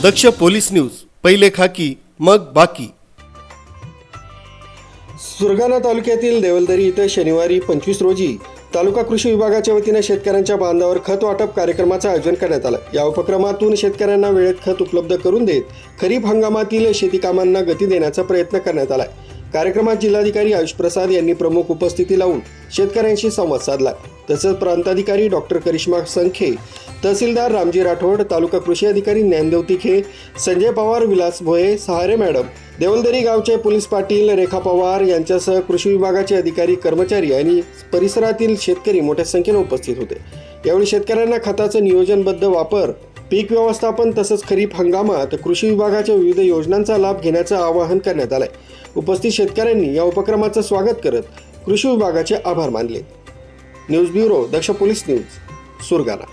दक्ष police news, पहिले खाकी मग बाकी। सुरगाणा तालुक्यातील देवलदरी इथं शनिवारी 25 रोजी तालुका कृषी विभागाच्या वतीने शेतकऱ्यांच्या बांधावर खत वाटप कार्यक्रमाचं आयोजन करण्यात आलं। या उपक्रमातून शेतकऱ्यांना वेळेत खत उपलब्ध करून देत खरीप हंगामातील शेती कामांना गती देण्याचा प्रयत्न करण्यात आला। कार्यक्रमात जिल्हाधिकारी आयुष प्रसाद यांनी प्रमुख उपस्थिती लावून शेतकऱ्यांशी संवाद साधला। तसंच प्रांताधिकारी डॉक्टर करिश्मा संखे, तहसीलदार रामजी राठोड, तालुका कृषी अधिकारी ज्ञानदेव तिखे, संजय पवार, विलास भोये, सहारे मॅडम, देवलदरी गावचे पोलीस पाटील रेखा पवार यांच्यासह कृषी विभागाचे अधिकारी, कर्मचारी आणि परिसरातील शेतकरी मोठ्या संख्येने उपस्थित होते। यावेळी शेतकऱ्यांना खताचं नियोजनबद्ध वापर, पीक व्यवस्थापन तसंच खरीप हंगामात कृषी विभागाच्या विविध योजनांचा लाभ घेण्याचं आवाहन करण्यात आलंय। उपस्थित शेतकऱ्यांनी या उपक्रमाचं स्वागत करत कृषी विभागाचे आभार मानले। न्यूज ब्युरो, दक्ष पोलीस न्यूज, सुरगाणा।